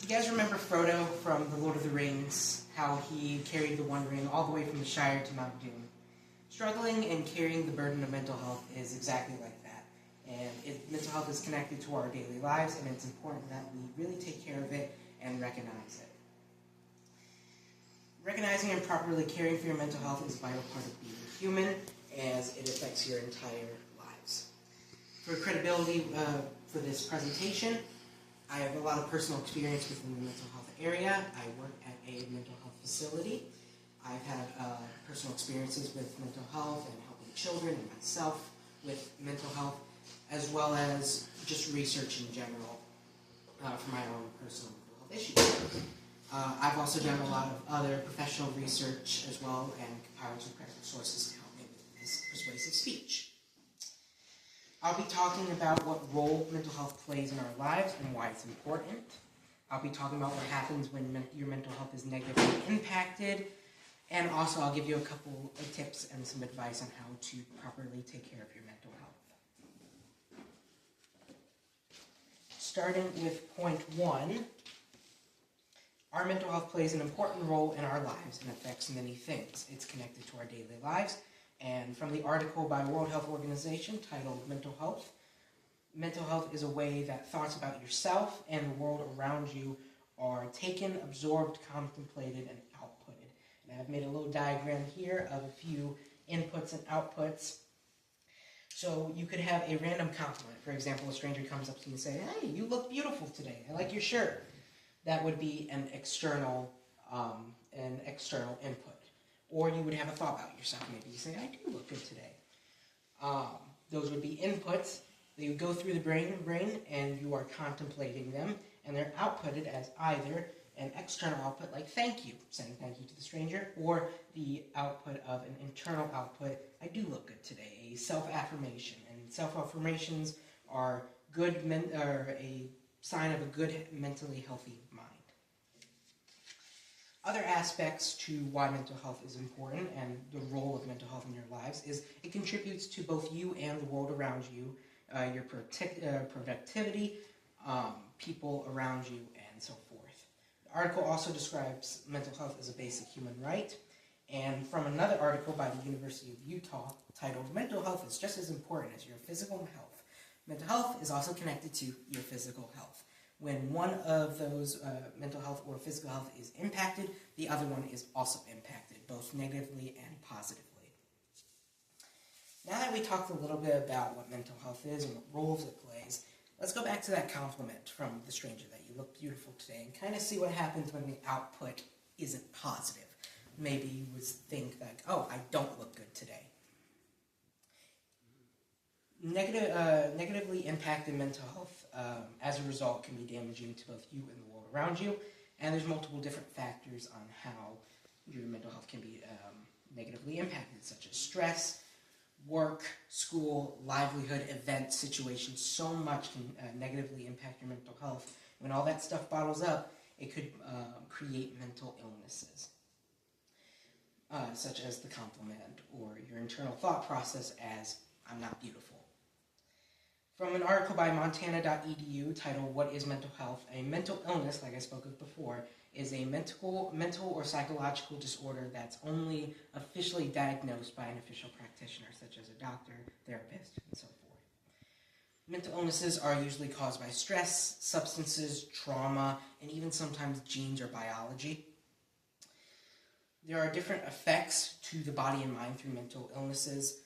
You guys remember Frodo from The Lord of the Rings, how he carried the One Ring all the way from the Shire to Mount Doom? Struggling and carrying the burden of mental health is exactly like that. And mental health is connected to our daily lives, and it's important that we really take care of it and recognize it. Recognizing and properly caring for your mental health is a vital part of being human, as it affects your entire lives. For credibility for this presentation, I have a lot of personal experience within the mental health area. I work at a mental health facility. I've had personal experiences with mental health and helping children and myself with mental health, as well as just research in general for my own personal mental health issues. I've also done a lot of other professional research as well and compiled some credible sources to help me with this persuasive speech. I'll be talking about what role mental health plays in our lives and why it's important. I'll be talking about what happens when your mental health is negatively impacted, and also I'll give you a couple of tips and some advice on how to properly take care of your mental health. Starting with point 1, our mental health plays an important role in our lives and affects many things. It's connected to our daily lives. And from the article by World Health Organization titled Mental Health is a way that thoughts about yourself and the world around you are taken, absorbed, contemplated, and outputted. And I've made a little diagram here of a few inputs and outputs. So you could have a random compliment. For example, a stranger comes up to you and says, "Hey, you look beautiful today. I like your shirt." That would be an external input. Or you would have a thought about yourself. Maybe you say, "I do look good today." Those would be inputs. They would go through the brain, and you are contemplating them, and they're outputted as either an external output, like thank you, saying thank you to the stranger, or the output of an internal output, "I do look good today," a self-affirmation. And self-affirmations are a sign of a good, mentally healthy mind. Other aspects to why mental health is important and the role of mental health in your lives is it contributes to both you and the world around you, your productivity, people around you, and so forth. The article also describes mental health as a basic human right, and from another article by the University of Utah titled "Mental Health is just as important as your physical health." Mental health is also connected to your physical health. When one of those mental health or physical health is impacted, the other one is also impacted, both negatively and positively. Now that we talked a little bit about what mental health is and what roles it plays, let's go back to that compliment from the stranger that you look beautiful today and kind of see what happens when the output isn't positive. Maybe you would think like, "Oh, I don't look good today." Negatively impacted mental health as a result can be damaging to both you and the world around you, and there's multiple different factors on how your mental health can be negatively impacted, such as stress, work, school, livelihood, events, situations. So much can negatively impact your mental health. When all that stuff bottles up, it could create mental illnesses, such as the compliment or your internal thought process as "I'm not beautiful." From an article by montana.edu titled "What is Mental Health?" A mental illness, like I spoke of before, is a mental or psychological disorder that's only officially diagnosed by an official practitioner, such as a doctor, therapist, and so forth. Mental illnesses are usually caused by stress, substances, trauma, and even sometimes genes or biology. There are different effects to the body and mind through mental illnesses.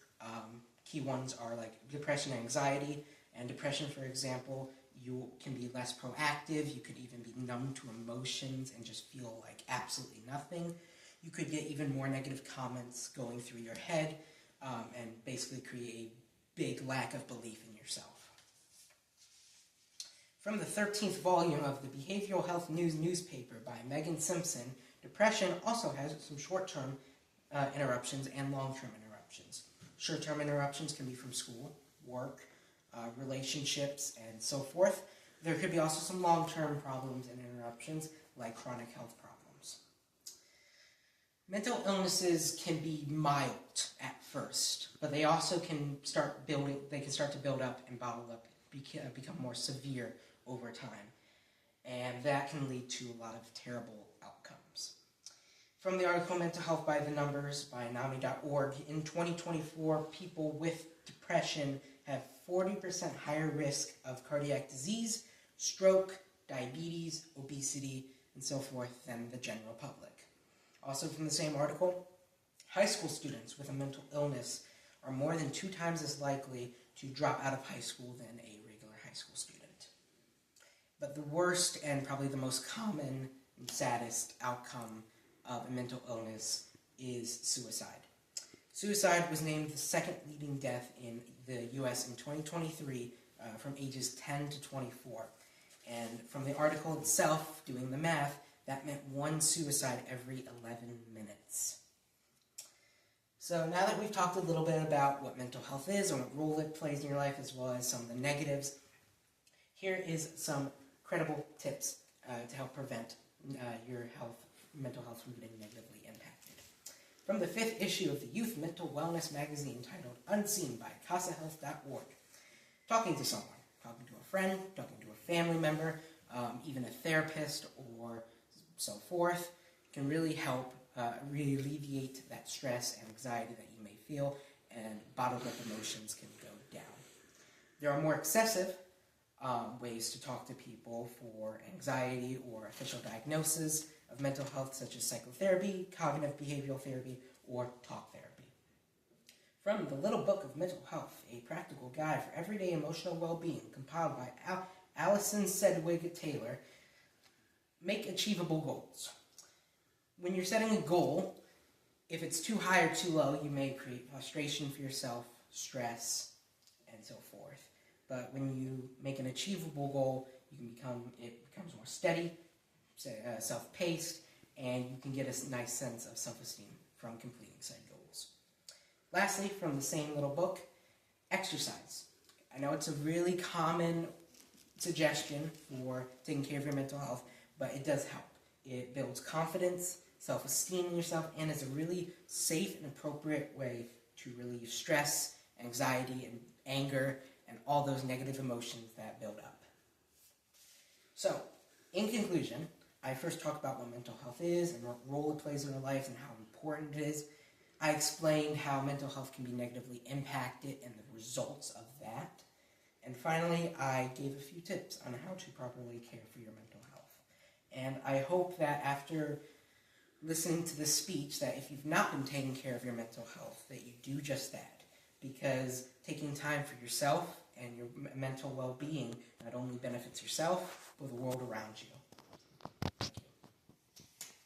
Key ones are like depression and anxiety. And depression, for example, you can be less proactive, you could even be numb to emotions and just feel like absolutely nothing. You could get even more negative comments going through your head and basically create a big lack of belief in yourself. From the 13th volume of the Behavioral Health News newspaper by Megan Simpson, depression also has some short-term interruptions and long-term interruptions. Short-term interruptions can be from school, work, relationships, and so forth. There could be also some long-term problems and interruptions, like chronic health problems. Mental illnesses can be mild at first, but they also can start to build up and bottle up, become more severe over time. and that can lead to a lot of terrible outcomes. From the article Mental Health by the Numbers by NAMI.org, in 2024, people with depression have 40% higher risk of cardiac disease, stroke, diabetes, obesity, and so forth than the general public. Also from the same article, high school students with a mental illness are more than 2 times as likely to drop out of high school than a regular high school student. But the worst and probably the most common and saddest outcome of a mental illness is suicide. Suicide was named the second leading death in the U.S. in 2023 from ages 10 to 24. And from the article itself, doing the math, that meant 1 suicide every 11 minutes. So now that we've talked a little bit about what mental health is and what role it plays in your life, as well as some of the negatives, here is some credible tips to help prevent your mental health from getting negatively impacted. From the 5th issue of the Youth Mental Wellness magazine titled Unseen by CasaHealth.org. Talking to someone, talking to a friend, talking to a family member, even a therapist or so forth, can really help really alleviate that stress and anxiety that you may feel, and bottled up emotions can go down. There are more excessive ways to talk to people for anxiety or official diagnosis of mental health, such as psychotherapy, cognitive behavioral therapy, or talk therapy. From the Little Book of Mental Health, a practical guide for everyday emotional well-being, compiled by Allison Sedgwick Taylor, make achievable goals. When you're setting a goal, if it's too high or too low, you may create frustration for yourself, stress, and so forth. But when you make an achievable goal, it becomes more steady, self-paced, and you can get a nice sense of self-esteem from completing said goals. Lastly, from the same little book, exercise. I know it's a really common suggestion for taking care of your mental health, but it does help. It builds confidence, self-esteem in yourself, and is a really safe and appropriate way to relieve stress, anxiety, and anger, and all those negative emotions that build up. So, in conclusion, I first talked about what mental health is and what role it plays in our lives and how important it is. I explained how mental health can be negatively impacted and the results of that. And finally, I gave a few tips on how to properly care for your mental health. And I hope that after listening to this speech, that if you've not been taking care of your mental health, that you do just that. Because taking time for yourself and your mental well-being not only benefits yourself, but the world around you.